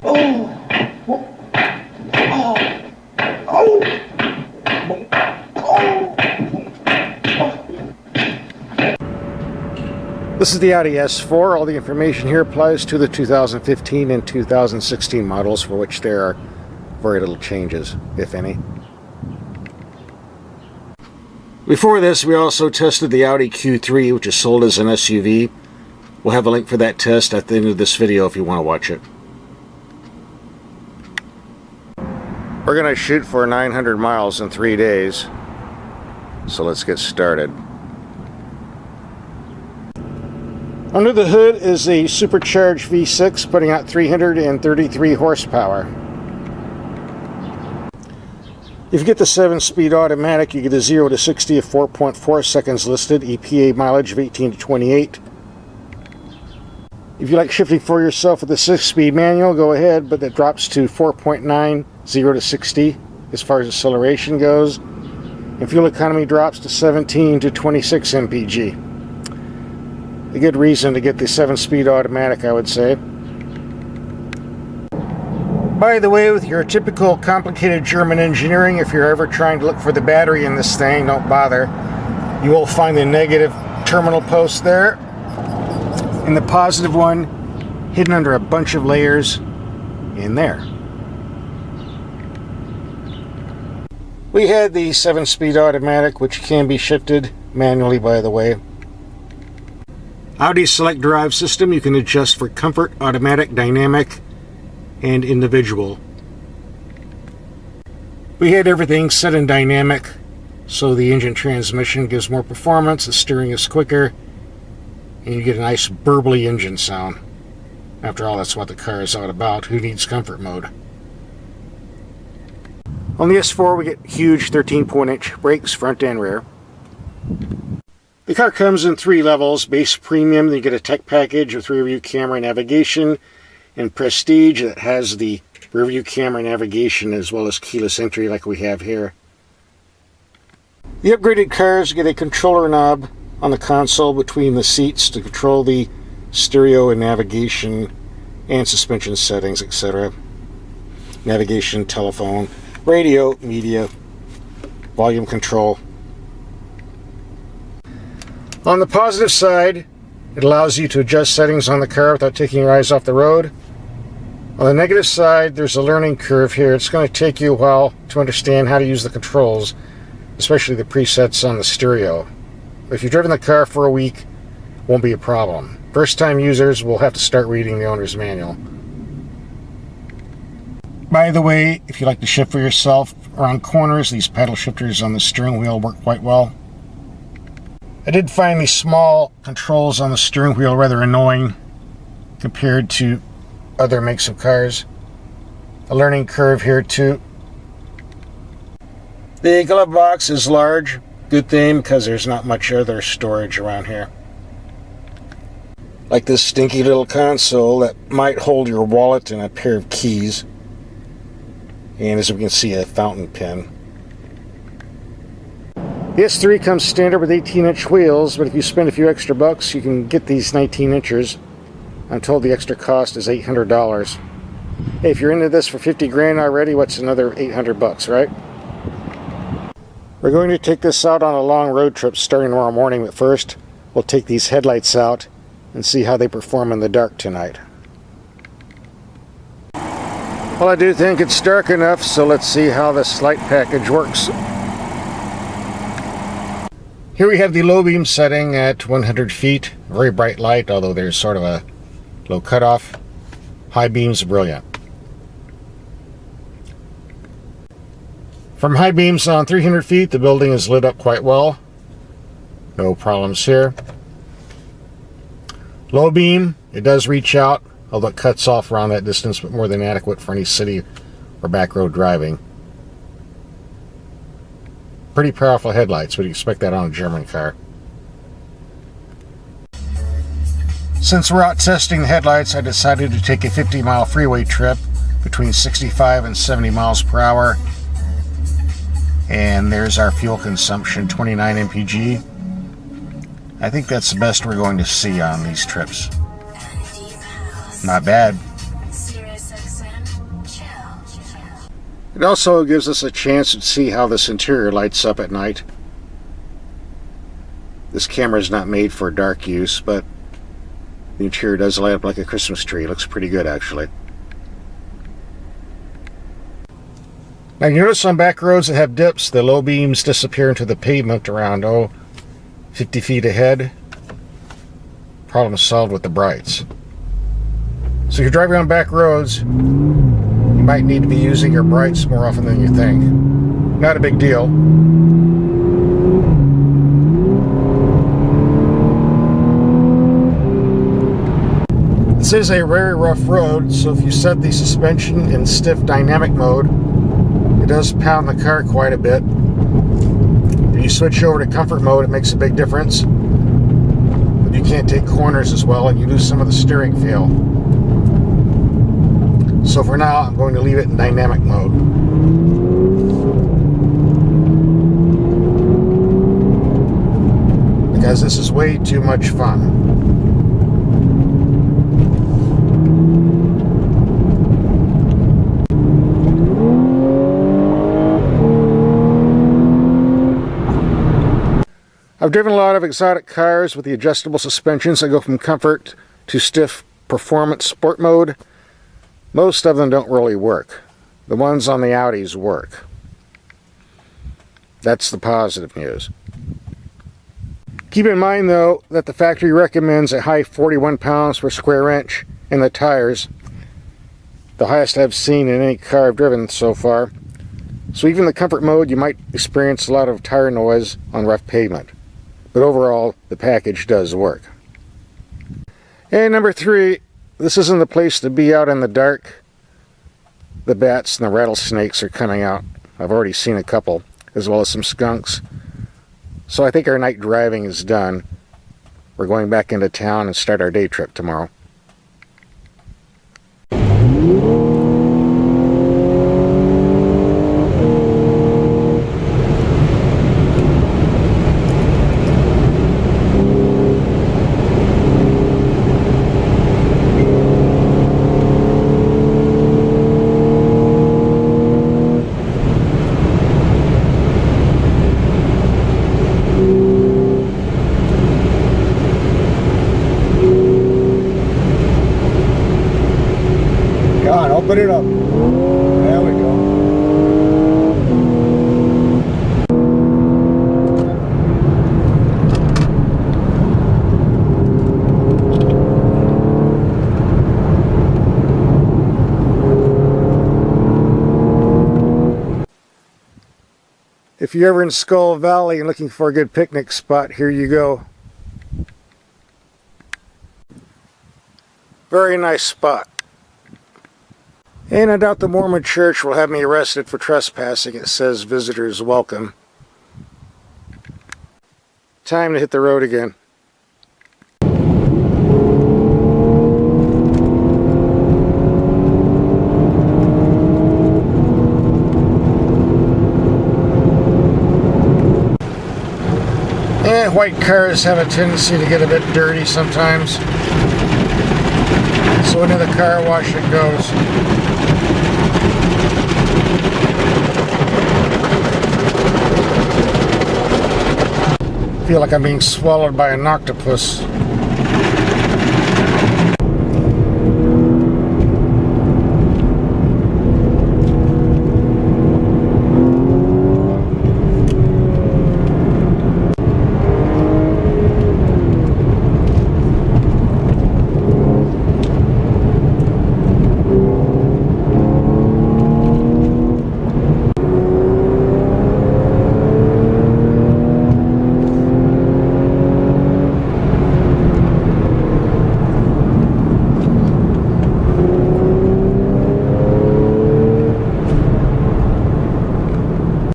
This is the Audi S4. All the information here applies to the 2015 and 2016 models, for which there are very little changes, if any. Before this, we also tested the Audi Q3, which is sold as an SUV. We'll have a link for that test at the end of this video if you want to watch it. We're going to shoot for 900 miles in 3 days, so let's get started. Under the hood is a supercharged V6 putting out 333 horsepower. If you get the 7-speed automatic, you get a 0 to 60 of 4.4 seconds listed, EPA mileage of 18 to 28. If you like shifting for yourself with the 6-speed manual, go ahead, but that drops to 4.9, 0 to 60 as far as acceleration goes. And fuel economy drops to 17 to 26 mpg. A good reason to get the 7-speed automatic, I would say. By the way, with your typical complicated German engineering, if you're ever trying to look for the battery in this thing, don't bother. You will find the negative terminal post there, and the positive one hidden under a bunch of layers in there. We had the 7-speed automatic, which can be shifted manually, by the way. Audi Select Drive system, you can adjust for comfort, automatic, dynamic, and individual. We had everything set in dynamic, so the engine transmission gives more performance, the steering is quicker, and you get a nice burbly engine sound. After all, that's what the car is all about. Who needs comfort mode? On the S4, we get huge 13-point-inch brakes, front and rear. The car comes in 3 levels: base, premium, then you get a tech package with rear view camera navigation, and prestige that has the rear view camera navigation as well as keyless entry like we have here. The upgraded cars get a controller knob on the console between the seats to control the stereo and navigation and suspension settings, etc. Navigation, telephone, radio, media, volume control. On the positive side, it allows you to adjust settings on the car without taking your eyes off the road. On the negative side, there's a learning curve here. It's going to take you a while to understand how to use the controls, especially the presets on the stereo. If you've driven the car for a week, it won't be a problem. First-time users will have to start reading the owner's manual. By the way, if you like to shift for yourself around corners, these paddle shifters on the steering wheel work quite well. I did find these small controls on the steering wheel rather annoying compared to other makes of cars. A learning curve here too. The glove box is large. Good thing, because there's not much other storage around here. Like this stinky little console that might hold your wallet and a pair of keys. And as we can see, a fountain pen. The S3 comes standard with 18-inch wheels, but if you spend a few extra bucks, you can get these 19-inchers. I'm told the extra cost is $800. Hey, if you're into this for 50 grand already, what's another 800 bucks, right? We're going to take this out on a long road trip starting tomorrow morning, but first, we'll take these headlights out and see how they perform in the dark tonight. Well, I do think it's dark enough, so let's see how this light package works. Here we have the low beam setting at 100 feet. Very bright light, although there's sort of a low cutoff. High beams, brilliant. From high beams on 300 feet, the building is lit up quite well. No problems here. Low beam, it does reach out, although it cuts off around that distance, but more than adequate for any city or back road driving. Pretty powerful headlights. Would you expect that on a German car? Since we're out testing the headlights, I decided to take a 50-mile freeway trip between 65 and 70 miles per hour. And there's our fuel consumption, 29 mpg. I think that's the best we're going to see on these trips. Not bad. It also gives us a chance to see how this interior lights up at night. This camera is not made for dark use, but the interior does light up like a Christmas tree. It looks pretty good, actually. Now you notice on back roads that have dips, the low beams disappear into the pavement around, 50 feet ahead. Problem solved with the brights. So if you're driving on back roads, you might need to be using your brights more often than you think. Not a big deal. This is a very rough road, so if you set the suspension in stiff dynamic mode, it does pound the car quite a bit. If you switch over to comfort mode, it makes a big difference. But you can't take corners as well, and you lose some of the steering feel. So for now, I'm going to leave it in dynamic mode. Because this is way too much fun. I've driven a lot of exotic cars with the adjustable suspensions that go from comfort to stiff performance sport mode. Most of them don't really work. The ones on the Audis work. That's the positive news. Keep in mind though that the factory recommends a high 41 pounds per square inch in the tires. The highest I've seen in any car I've driven so far. So even in the comfort mode you might experience a lot of tire noise on rough pavement. But overall, the package does work. And number 3, this isn't the place to be out in the dark. The bats and the rattlesnakes are coming out. I've already seen a couple, as well as some skunks. So I think our night driving is done. We're going back into town and start our day trip tomorrow. Open it up. There we go. If you're ever in Skull Valley and looking for a good picnic spot, here you go. Very nice spot. And I doubt the Mormon church will have me arrested for trespassing. It says visitors welcome. Time to hit the road again. White cars have a tendency to get a bit dirty sometimes. So into the car wash it goes. I feel like I'm being swallowed by an octopus.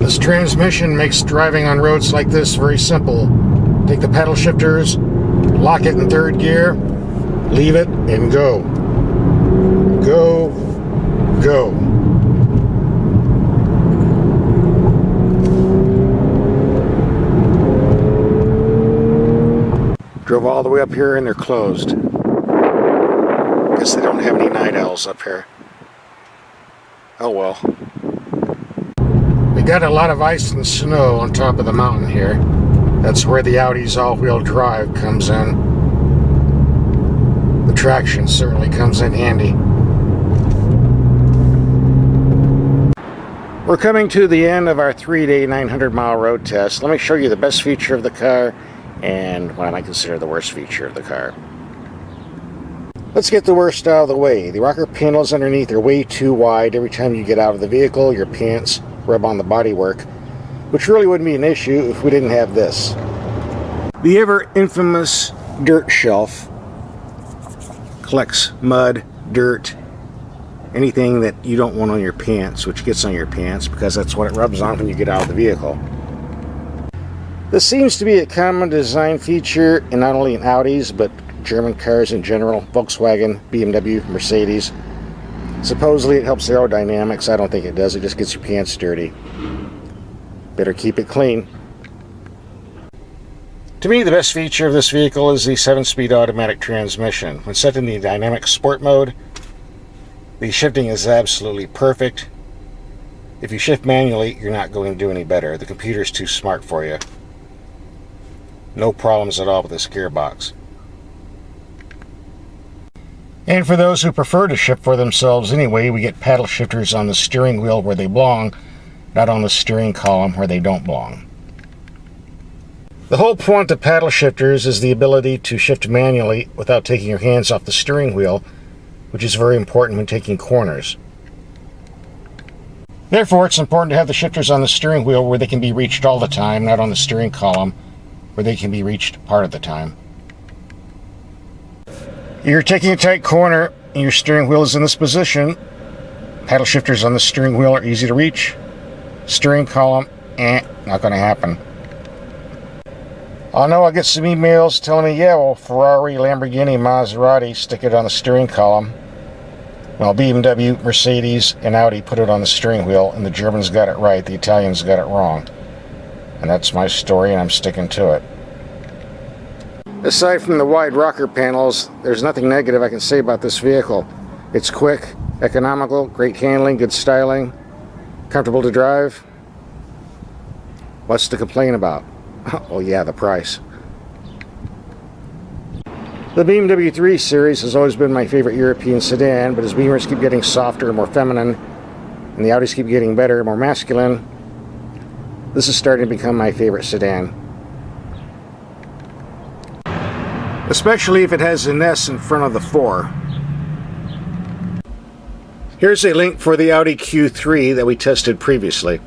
This transmission makes driving on roads like this very simple. Take the paddle shifters, lock it in third gear, leave it, and go. Go, go. Drove all the way up here and they're closed. Guess they don't have any night owls up here. Oh well. got a lot of ice and snow on top of the mountain here. That's where the Audi's all-wheel drive comes in. The traction certainly comes in handy. We're coming to the end of our 3-day 900-mile road test. Let me show you the best feature of the car and what I might consider the worst feature of the car. Let's get the worst out of the way. The rocker panels underneath are way too wide. Every time you get out of the vehicle, your pants rub on the bodywork, which really wouldn't be an issue if we didn't have this. The ever infamous dirt shelf collects mud, dirt, anything that you don't want on your pants, which gets on your pants because that's what it rubs on when you get out of the vehicle. This seems to be a common design feature in not only in Audis, but German cars in general, Volkswagen, BMW, Mercedes. Supposedly it helps aerodynamics. I don't think it does. It just gets your pants dirty. Better keep it clean. To me, the best feature of this vehicle is the 7-speed automatic transmission. When set in the dynamic sport mode, the shifting is absolutely perfect. If you shift manually, you're not going to do any better. The computer's too smart for you. No problems at all with this gearbox. And for those who prefer to shift for themselves anyway, we get paddle shifters on the steering wheel where they belong, not on the steering column where they don't belong. The whole point of paddle shifters is the ability to shift manually without taking your hands off the steering wheel, which is very important when taking corners. Therefore, it's important to have the shifters on the steering wheel where they can be reached all the time, not on the steering column where they can be reached part of the time. You're taking a tight corner and your steering wheel is in this position. Paddle shifters on the steering wheel are easy to reach. Steering column, not going to happen. I know I'll get some emails telling me, yeah, well, Ferrari, Lamborghini, Maserati stick it on the steering column. Well, BMW, Mercedes, and Audi put it on the steering wheel, and the Germans got it right, the Italians got it wrong. And that's my story, and I'm sticking to it. Aside from the wide rocker panels, there's nothing negative I can say about this vehicle. It's quick, economical, great handling, good styling, comfortable to drive. What's to complain about? Oh yeah, the price. The BMW 3 Series has always been my favorite European sedan, but as Beamers keep getting softer and more feminine, and the Audis keep getting better and more masculine, this is starting to become my favorite sedan. Especially if it has an S in front of the 4. Here's a link for the Audi Q3 that we tested previously.